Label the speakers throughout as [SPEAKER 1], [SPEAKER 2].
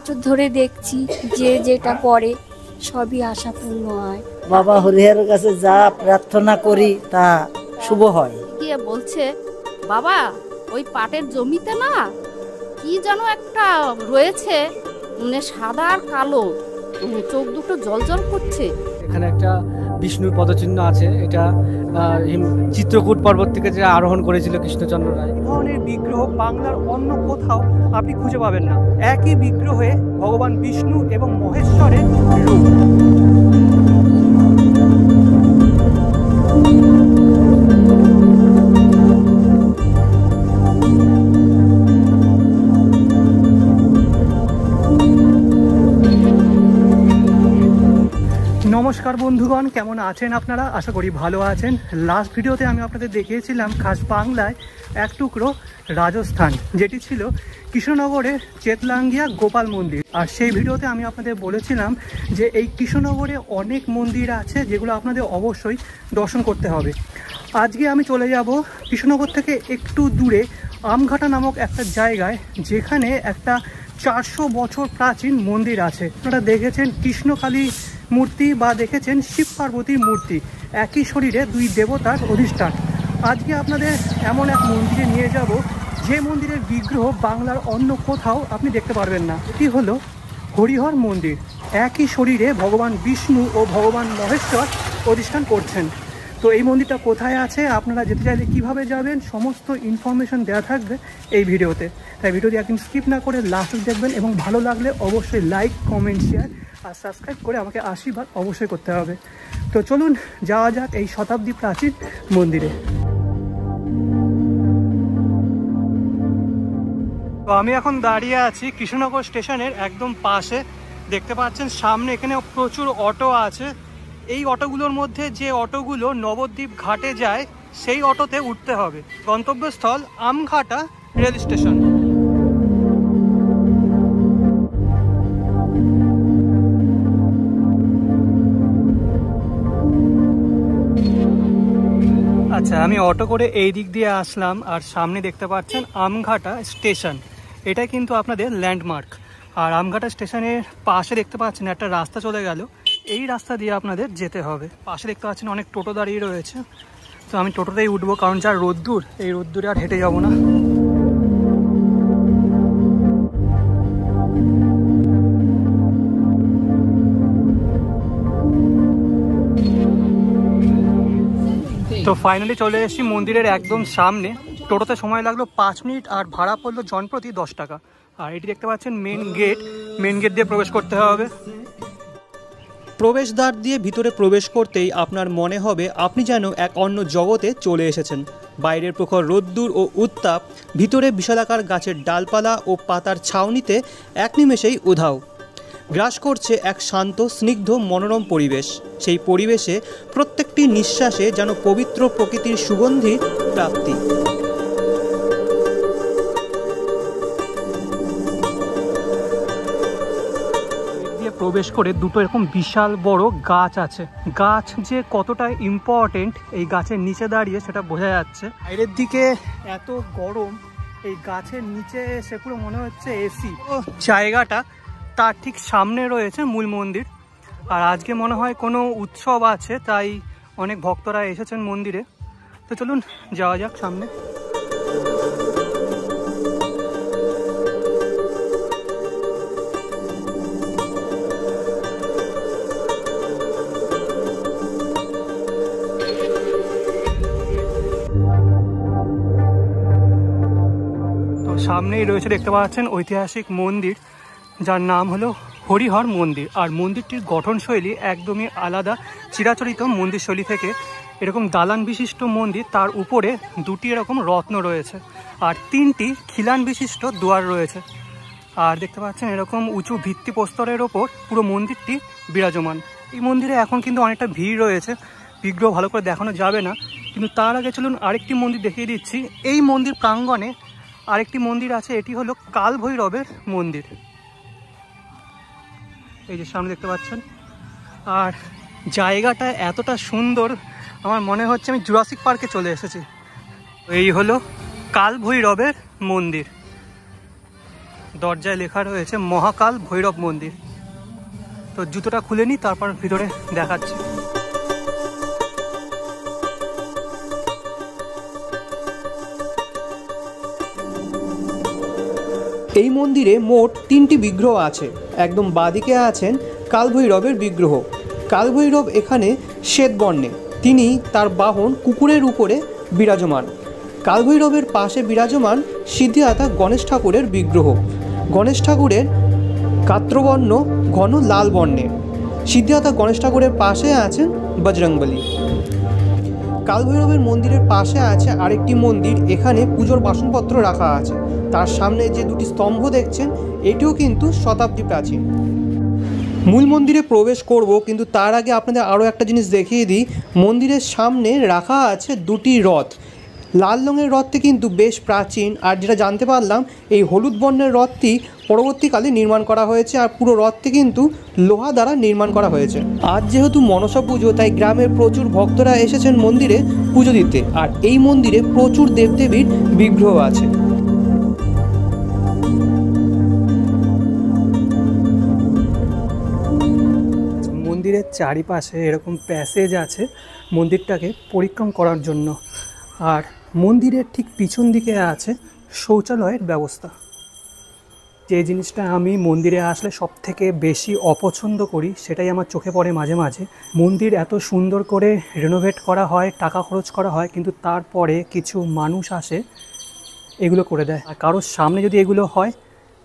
[SPEAKER 1] বছর ধরে দেখছি যে যেটা করে সবই আশাপূর্ণ হয়।
[SPEAKER 2] বাবা হরিহরের কাছে যা প্রার্থনা করি তা শুভ হয়।
[SPEAKER 3] গিয়ে বলছে, বাবা ওই পাটের জমিতে না কি যেন একটা রয়েছে, মানে সাদা আর কালো, চোখ দুটো জলজল করছে।
[SPEAKER 4] এখানে একটা বিষ্ণুর পদচিহ্ন আছে, এটা চিত্রকূট পর্বত থেকে যে আরোহণ করেছিল কৃষ্ণচন্দ্র রায়।
[SPEAKER 5] ধরনের বিগ্রহ বাংলার অন্য কোথাও আপনি খুঁজে পাবেন না। একই বিগ্রহে ভগবান বিষ্ণু এবং মহেশ্বরের রূপ। নমস্কার বন্ধুগণ, কেমন আছেন আপনারা? আশা করি ভালো আছেন। লাস্ট ভিডিওতে আমি আপনাদের দেখিয়েছিলাম খাস বাংলায় এক টুকরো রাজস্থান, যেটি ছিল কৃষ্ণনগরের চেতলাঙ্গিয়া গোপাল মন্দির। আর সেই ভিডিওতে আমি আপনাদের বলেছিলাম যে এই কৃষ্ণনগরে অনেক মন্দির আছে যেগুলো আপনাদের অবশ্যই দর্শন করতে হবে। আজকে আমি চলে যাব কৃষ্ণনগর থেকে একটু দূরে আমঘাটা নামক একটা জায়গায়, যেখানে একটা 400 বছর প্রাচীন মন্দির আছে। আপনারা দেখেছেন কৃষ্ণকালী মূর্তি বা দেখেছেন শিব পার্বতীর মূর্তি, একই শরীরে দুই দেবতার অধিষ্ঠান। আজকে আপনাদের এমন এক মন্দিরে নিয়ে যাব যে মন্দিরের বিগ্রহ বাংলার অন্য কোথাও আপনি দেখতে পারবেন না। এটি হলো হরিহর মন্দির। একই শরীরে ভগবান বিষ্ণু ও ভগবান মহেশ্বর অধিষ্ঠান করছেন। তো এই মন্দিরটা কোথায় আছে, আপনারা যেতে চাইলে কীভাবে যাবেন, সমস্ত ইনফরমেশন দেওয়া থাকবে এই ভিডিওতে। তাই ভিডিওটি একদম স্কিপ না করে লাস্ট দেখবেন, এবং ভালো লাগলে অবশ্যই লাইক, কমেন্ট, শেয়ার আর সাবস্ক্রাইব করে আমাকে আশীর্বাদ অবশ্যই করতে হবে। তো চলুন যাওয়া যাক এই শতাব্দী প্রাচীন মন্দিরে। তো আমি এখন দাঁড়িয়ে আছি কৃষ্ণনগর স্টেশনের একদম পাশে। দেখতে পাচ্ছেন সামনে এখানে প্রচুর অটো আছে। এই অটোগুলোর মধ্যে যে অটোগুলো নবদ্বীপ ঘাটে যায় সেই অটোতে উঠতে হবে। গন্তব্যস্থল আমঘাটা রেল স্টেশন। আচ্ছা, আমি অটো করে এই দিক দিয়ে আসলাম, আর সামনে দেখতে পাচ্ছেন আমঘাটা স্টেশন। এটা কিন্তু আপনাদের ল্যান্ডমার্ক। আর আমঘাটা স্টেশনের পাশে দেখতে পাচ্ছেন একটা রাস্তা চলে গেল, এই রাস্তা দিয়ে আপনাদের যেতে হবে। পাশে দেখতে পাচ্ছেন অনেক টোটো দাঁড়িয়ে রয়েছে। তো আমি টোটোতেই উঠবো, কারণ যা রোদ্দুর, এই রোদ্দুরে আর হেঁটে যাব না। তো ফাইনালি চলে এসেছি মন্দিরের একদম সামনে। টোটোতে সময় লাগলো 5 মিনিট, আর ভাড়া পড়লো জনপ্রতি 10 টাকা। আর এটি দেখতে পাচ্ছেন মেন গেট। মেন গেট দিয়ে প্রবেশ করতে হবে।
[SPEAKER 6] প্রবেশদ্বার দিয়ে ভিতরে প্রবেশ করতেই আপনার মনে হবে আপনি যেন এক অন্য জগতে চলে এসেছেন। বাইরের প্রখর রোদ্দুর ও উত্তাপ, ভিতরে বিশালাকার গাছের ডালপালা ও পাতার ছাউনিতে এক নিমেষেই উধাও। গ্রাস করছে এক শান্ত, স্নিগ্ধ, মনোরম পরিবেশ। সেই পরিবেশে প্রত্যেকটি নিঃশ্বাসে যেন পবিত্র প্রকৃতির সুগন্ধির প্রাপ্তি।
[SPEAKER 5] প্রবেশ করে দুটো এরকম বিশাল বড় গাছ আছে। গাছ যে কতটা ইম্পর্টেন্ট এই গাছের নিচে দাঁড়িয়ে সেটা বোঝা যাচ্ছে। বাইরের দিকে এত গরম, এই গাছের নিচে এসে পুরো মনে হচ্ছে এসি। জায়গাটা তার ঠিক সামনে রয়েছে মূল মন্দির। আর আজকে মনে হয় কোনো উৎসব আছে, তাই অনেক ভক্তরা এসেছেন মন্দিরে। তো চলুন যাওয়া যাক সামনে। সামনেই রয়েছে দেখতে পাচ্ছেন ঐতিহাসিক মন্দির, যার নাম হলো হরিহর মন্দির। আর মন্দিরটির গঠনশৈলী একদমই আলাদা চিরাচরিত মন্দির শৈলী থেকে। এরকম দালান বিশিষ্ট মন্দির, তার উপরে দুটি এরকম রত্ন রয়েছে, আর 3টি খিলান বিশিষ্ট দুয়ার রয়েছে। আর দেখতে পাচ্ছেন এরকম উঁচু ভিত্তিপ্রস্তরের ওপর পুরো মন্দিরটি বিরাজমান। এই মন্দিরে এখন কিন্তু অনেকটা ভিড় রয়েছে, বিগ্রহ ভালো করে দেখানো যাবে না। কিন্তু তার আগে চলুন আরেকটি মন্দির দেখিয়ে দিচ্ছি। এই মন্দির প্রাঙ্গণে আরেকটি মন্দির আছে, এটি হলো কাল ভৈরবের মন্দির। এই যে সামনে দেখতে পাচ্ছেন। আর জায়গাটা এতটা সুন্দর, আমার মনে হচ্ছে আমি জুরাসিক পার্কে চলে এসেছি। এই হলো কাল ভৈরবের মন্দির। দরজায় লেখা রয়েছে মহাকাল ভৈরব মন্দির। তো জুতোটা খুলে নিই, তারপর ভিতরে দেখাচ্ছি।
[SPEAKER 6] এই মন্দিরে মোট 3টি বিগ্রহ আছে। একদম বাঁদিকে আছেন কালভৈরবের বিগ্রহ। কালভৈরব এখানে শ্বেতবর্ণে, তিনি তার বাহন কুকুরের উপরে বিরাজমান। কালভৈরবের পাশে বিরাজমান সিদ্ধিদাতা গণেশ ঠাকুরের বিগ্রহ। গণেশ ঠাকুরের গাত্রবর্ণ ঘন লাল বর্ণের। সিদ্ধিদাতা গণেশ ঠাকুরের পাশে আছেন বজরংবলী। কালভৈরবের মন্দিরের পাশে আছে আরেকটি মন্দির, এখানে পুজোর বাসনপত্র রাখা আছে। তার সামনে যে দুটি স্তম্ভ দেখছেন এটিও কিন্তু শতাব্দী প্রাচীন। মূল মন্দিরে প্রবেশ করব, কিন্তু তার আগে আপনাদের আরও একটা জিনিস দেখিয়ে দিই। মন্দিরের সামনে রাখা আছে দুটি রথ। লাল রঙের রথটি কিন্তু বেশ প্রাচীন, আর যেটা জানতে পারলাম এই হলুদ বর্ণের রথটি পরবর্তীকালে নির্মাণ করা হয়েছে, আর পুরো রথটি কিন্তু লোহা দ্বারা নির্মাণ করা হয়েছে। আজ যেহেতু মনসা পুজো, তাই গ্রামের প্রচুর ভক্তরা এসেছেন মন্দিরে পুজো দিতে, আর এই মন্দিরে প্রচুর দেবদেবীর বিগ্রহ আছে।
[SPEAKER 5] মন্দিরের চারিপাশে এরকম প্যাসেজ আছে মন্দিরটাকে পরিক্রম করার জন্য, আর মন্দিরের ঠিক পিছন দিকে আছে শৌচালয়ের ব্যবস্থা। যে জিনিসটা আমি মন্দিরে আসলে সব থেকে বেশি অপছন্দ করি, সেটাই আমার চোখে পড়ে মাঝে মাঝে। মন্দির এত সুন্দর করে রেনোভেট করা হয়, টাকা খরচ করা হয়, কিন্তু তারপরে কিছু মানুষ আসে এগুলো করে দেয়। আর কারোর সামনে যদি এগুলো হয়,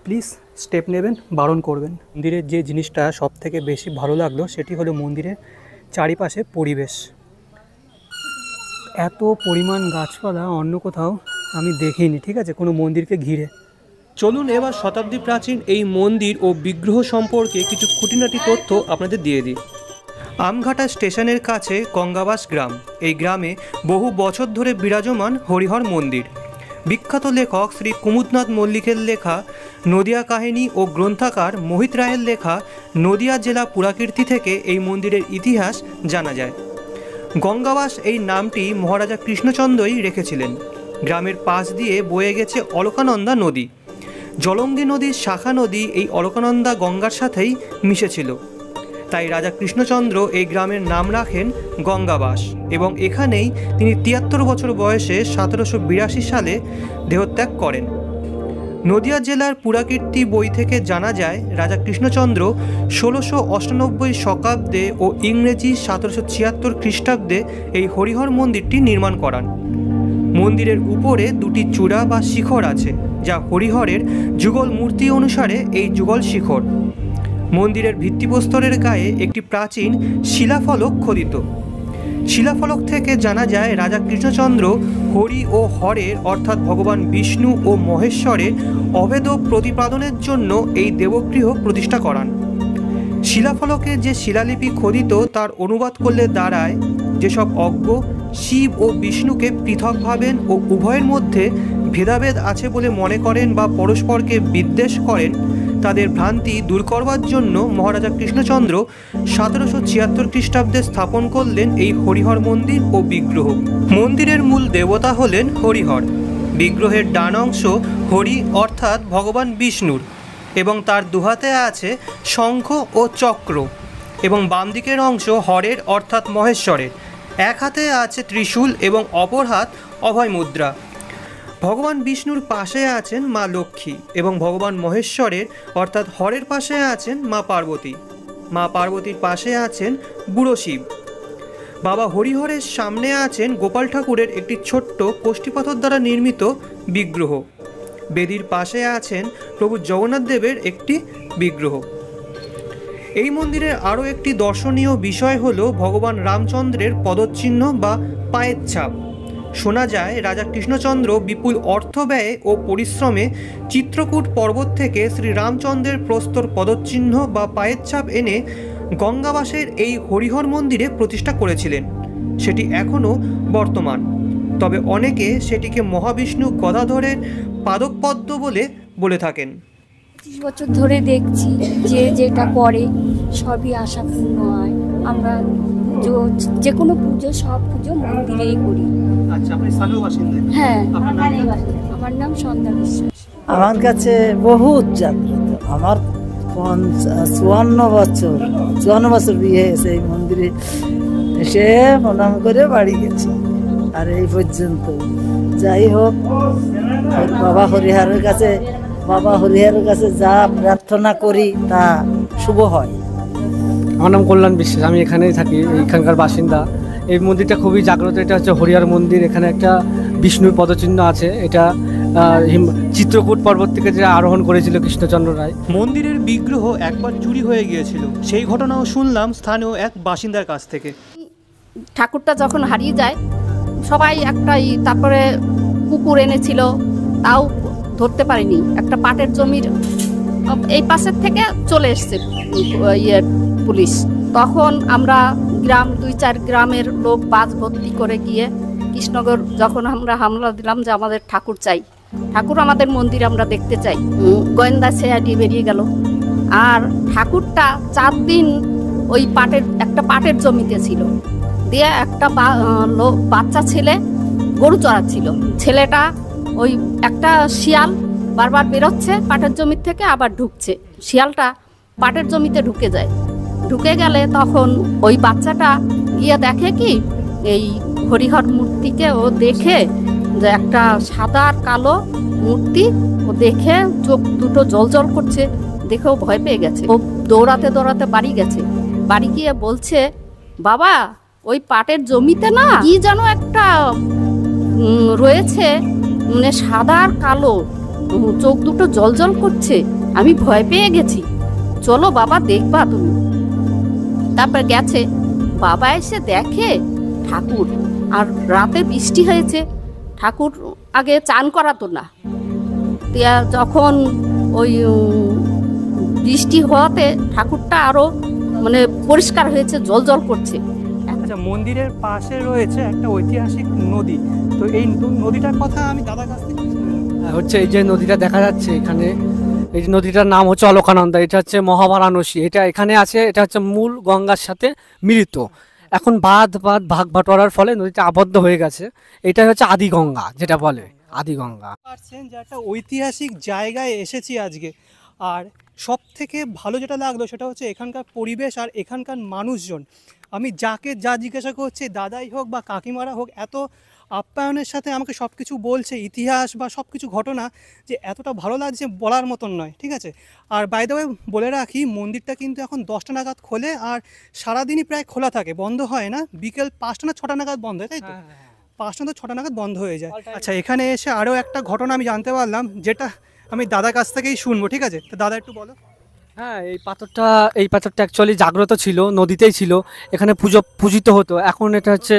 [SPEAKER 5] প্লিজ স্টেপ নেবেন, বারণ করবেন। মন্দিরের যে জিনিসটা সব থেকে বেশি ভালো লাগলো সেটি হলো মন্দিরের চারিপাশে পরিবেশ। এত পরিমাণ গাছপালা অন্য কোথাও আমি দেখিনি, ঠিক আছে, কোনো মন্দিরকে ঘিরে।
[SPEAKER 6] চলুন এবার শতাব্দী প্রাচীন এই মন্দির ও বিগ্রহ সম্পর্কে কিছু খুঁটিনাটি তথ্য আপনাদের দিয়ে দিই। আমঘাটা স্টেশনের কাছে গঙ্গাবাস গ্রাম। এই গ্রামে বহু বছর ধরে বিরাজমান হরিহর মন্দির। বিখ্যাত লেখক শ্রী কুমুদনাথ মল্লিকের লেখা নদিয়া কাহিনী ও গ্রন্থাকার মোহিত রায়ের লেখা নদিয়া জেলা পুরাকীর্তি থেকে এই মন্দিরের ইতিহাস জানা যায়। গঙ্গাবাস এই নামটি মহারাজা কৃষ্ণচন্দ্রই রেখেছিলেন। গ্রামের পাশ দিয়ে বয়ে গেছে অলকানন্দা নদী। জলঙ্গি নদীর শাখা নদী এই অলকানন্দা গঙ্গার সাথেই মিশেছিল, তাই রাজা কৃষ্ণচন্দ্র এই গ্রামের নাম রাখেন গঙ্গাবাস, এবং এখানেই তিনি ৭৩ বছর বয়সে ১৭৮২ সালে দেহত্যাগ করেন। নদিয়া জেলার পুরাকীর্তি বই থেকে জানা যায় রাজা কৃষ্ণচন্দ্র ১৬৯৮ শতাব্দে ও ইংরেজি ১৭৭৬ খ্রিস্টাব্দে এই হরিহর মন্দিরটি নির্মাণ করান। মন্দিরের উপরে দুটি চূড়া বা শিখর আছে, যা হরিহরের যুগল মূর্তি অনুসারে এই যুগল শিখর। মন্দিরের ভিত্তিপ্রস্তরের গায়ে একটি প্রাচীন শিলাফলক খোদিত। শিলাফলক থেকে জানা যায় রাজা কৃষ্ণচন্দ্র হরি ও হরের অর্থাৎ ভগবান বিষ্ণু ও মহেশ্বরের অভেদ প্রতিপাদনের জন্য এই দেবগৃহ প্রতিষ্ঠা করান। শিলাফলকে যে শিলালিপি খোদিত তার অনুবাদ করলে দাঁড়ায়, যেসব অজ্ঞ শিব ও বিষ্ণুকে পৃথক ভাবেন ও উভয়ের মধ্যে ভেদাভেদ আছে বলে মনে করেন বা পরস্পরকে বিদ্বেষ করেন, তাদের ভ্রান্তি দূর করবার জন্য মহারাজা কৃষ্ণচন্দ্র ১৭৭৬ খ্রিস্টাব্দে স্থাপন করলেন এই হরিহর মন্দির ও বিগ্রহ। মন্দিরের মূল দেবতা হলেন হরিহর। বিগ্রহের ডান অংশ হরি অর্থাৎ ভগবান বিষ্ণুর, এবং তার দুহাতে আছে শঙ্খ ও চক্র, এবং বাম দিকের অংশ হরের অর্থাৎ মহেশ্বরের। এক হাতে আছে ত্রিশূল এবং অপর হাত অভয় মুদ্রা। ভগবান বিষ্ণুর পাশে আছেন মা লক্ষ্মী, এবং ভগবান মহেশ্বরের অর্থাৎ হরের পাশে আছেন মা পার্বতী। মা পার্বতীর পাশে আছেন বুড়ো শিব। বাবা হরিহরের সামনে আছেন গোপাল ঠাকুরের একটি ছোট্ট কোষ্ঠীপাথর দ্বারা নির্মিত বিগ্রহ। বেদির পাশে আছেন প্রভু জগন্নাথ দেবের একটি বিগ্রহ। এই মন্দিরের আরও একটি দর্শনীয় বিষয় হল ভগবান রামচন্দ্রের পদচিহ্ন বা পায়ের ছাপ। শোনা যায় রাজা কৃষ্ণচন্দ্র বিপুল অর্থ ব্যয়ে ও পরিশ্রমে চিত্রকূট পর্বত থেকে শ্রী রামচন্দ্রের প্রস্তর পদচিহ্ন বা পায়ের ছাপ এনে গঙ্গাবাসের এই হরিহর মন্দিরে প্রতিষ্ঠা করেছিলেন। সেটি এখনও বর্তমান, তবে অনেকে সেটিকে মহাবিষ্ণু গদাধরের পাদপদ্ম বলে থাকেন।
[SPEAKER 1] ৩০ বছর ধরে দেখছি যে যেটা করে সবই আশাপূর্ণ হয়। আমরা যে কোনো পুজো, সব পুজো মন্দিরেই করি।
[SPEAKER 5] আচ্ছা, আপনি স্থানীয় বাসিন্দা?
[SPEAKER 1] হ্যাঁ,
[SPEAKER 5] আপনার নাম?
[SPEAKER 1] আমার নাম সন্ধ্যা বিশ্বাস।
[SPEAKER 2] আমার কাছে বহুত জাগ্রত। আমার 54 বছর বিয়ে হয়েছে, এই মন্দিরে এসে প্রণাম করে বাড়ি গেছি আর এই পর্যন্ত। যাই হোক, বাবা হরিহরের কাছে যা প্রার্থনা করি তা শুভ হয়।
[SPEAKER 4] আমার নাম কল্যাণ বিশ্বাস, আমি এখানেই থাকি, এইখানকার বাসিন্দা। এই মন্দিরটা খুবই জাগ্রত। এটা হচ্ছে হরিহর মন্দির। এখানে একটা বিষ্ণুর পদচিহ্ন আছে। এটা চিত্রকূট পর্বত থেকে যে আরোহণ করেছিল কৃষ্ণচন্দ্র রায়।
[SPEAKER 6] মন্দিরের বিগ্রহ একবার চুরি হয়ে গিয়েছিল, সেই ঘটনাও শুনলাম স্থানীয় এক বাসিন্দার কাছ থেকে।
[SPEAKER 3] ঠাকুরটা যখন হারিয়ে যায় সবাই তারপরে কুকুর এনেছিল, তাও ধরতে পারিনি। একটা পাটের জমির এই পাশের থেকে চলে এসছে পুলিশ। তখন আমরা গ্রাম 2-4 গ্রামের লোক বাস ভর্তি করে গিয়ে কৃষ্ণনগর যখন আমরা হামলা দিলাম যে আমাদের ঠাকুর চাই, ঠাকুর আমাদের মন্দির আমরা দেখতে চাই, গোয়েন্দা সিআইডি বেরিয়ে গেল। আর ঠাকুরটা 4 দিন ওই একটা পাটের জমিতে ছিল। দিয়ে একটা বাচ্চা ছেলে গরু চড়াচ্ছিল। ছেলেটা ওই একটা শিয়াল বারবার বেরোচ্ছে পাটের জমির থেকে, আবার ঢুকছে। শিয়ালটা পাটের জমিতে ঢুকে যায়। ঢুকে গেলে তখন ওই বাচ্চাটা গিয়ে দেখে কি এই হরিহর মূর্তিকে ও দেখে, যে একটা সাদা আর কালো মূর্তি, ও দেখে চোখ দুটো জল করছে, দেখেও ভয় পেয়ে গেছে। ও দৌড়াতে দৌড়াতে বাড়ি গেছে। বাড়ি গিয়ে বলছে, বাবা ওই পাটের জমিতে না কি যেন একটা রয়েছে, মানে সাদা আর কালো, চোখ দুটো জল করছে, আমি ভয় পেয়ে গেছি, চলো বাবা দেখবা তুমি। তারপর গেছে, বাবা এসে দেখে ঠাকুর। আর রাতে বৃষ্টি হয়েছে, ঠাকুর আগে চান করাতো না, যখন ওই বৃষ্টি হওয়াতে ঠাকুরটা আরো মানে পরিষ্কার হয়েছে, জল করছে।
[SPEAKER 5] আচ্ছা, মন্দিরের পাশে রয়েছে একটা ঐতিহাসিক নদী, তো এই নদীটার কথা আমি দাদার কাছ থেকে
[SPEAKER 4] হচ্ছে এই যে নদীটা দেখা যাচ্ছে এখানে, এই যে নদীটার নাম হচ্ছে অলকানন্দা। এটা হচ্ছে মহাবারাণসী। এটা এখানে আছে, এটা হচ্ছে মূল গঙ্গার সাথে মিলিত। এখন ভাগ বাটোয়ারার ফলে নদীটা আবদ্ধ হয়ে গেছে। এটা হচ্ছে আদি গঙ্গা, যেটা বলে আদি গঙ্গা।
[SPEAKER 5] পারছেন যে একটা ঐতিহাসিক জায়গায় এসেছি আজকে। আর সব থেকে ভালো যেটা লাগলো সেটা হচ্ছে এখানকার পরিবেশ আর এখানকার মানুষজন। আমি যাকে যা জিজ্ঞাসা করছি, দাদাই হোক বা কাকিমারা হোক, এত আপ্যায়নের সাথে আমাকে সব কিছু বলছে, ইতিহাস বা সব কিছু ঘটনা, যে এতটা ভালো লাগছে বলার মতন নয়। ঠিক আছে, আর বাই দ্য ওয়ে বলে রাখি, মন্দিরটা কিন্তু এখন 10টা নাগাদ খোলে, আর সারাদিনই প্রায় খোলা থাকে, বন্ধ হয় না। বিকেল 5টা না 6টা নাগাদ বন্ধ হয়, তাই তো? 5টা তো 6টা নাগাদ বন্ধ হয়ে যায়। আচ্ছা, এখানে এসে আরও একটা ঘটনা আমি জানতে পারলাম, যেটা আমি দাদার কাছ থেকেই শুনবো। ঠিক আছে, তো দাদা একটু বলো।
[SPEAKER 4] হ্যাঁ, এই পাথরটা অ্যাকচুয়ালি জাগ্রত ছিল, নদীতেই ছিল। এখানে পূজিত হতো। এখন এটা হচ্ছে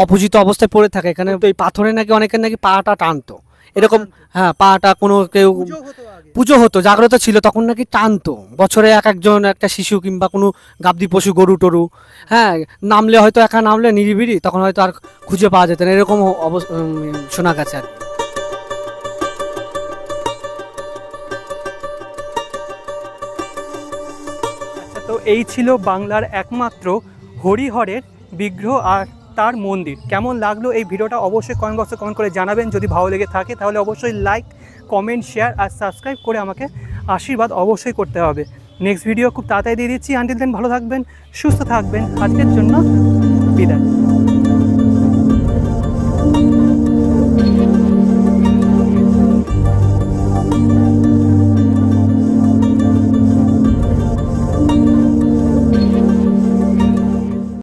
[SPEAKER 4] অপূজিত অবস্থায় পড়ে থাকে। এখানে এই পাথরে নাকি অনেকের নাকি পাটা টানতো, এরকম। হ্যাঁ, পাটা কোনো কেউ পুজো হতো, জাগ্রত ছিল, তখন নাকি টানতো। বছরে একজন একটা শিশু কিংবা কোনো গাবদি পশু, গরু টরু, হ্যাঁ, নামলে হয়তো একা নামলে নিরিবিড়ি, তখন হয়তো আর খুঁজে পাওয়া যেত না, এরকম শোনা গেছে আর কি।
[SPEAKER 5] তো এই ছিল বাংলার একমাত্র হরিহরের বিগ্রহ আর তার মন্দির। কেমন লাগলো এই ভিডিওটা অবশ্যই কমেন্ট বক্সে কমেন্ট করে জানাবেন। যদি ভালো লেগে থাকে তাহলে অবশ্যই লাইক, কমেন্ট, শেয়ার আর সাবস্ক্রাইব করে আমাকে আশীর্বাদ অবশ্যই করতে হবে। নেক্সট ভিডিও খুব তাড়াতাড়ি দিয়ে দিচ্ছি। আনটিল দেন ভালো থাকবেন, সুস্থ থাকবেন। আজকের জন্য বিদায়।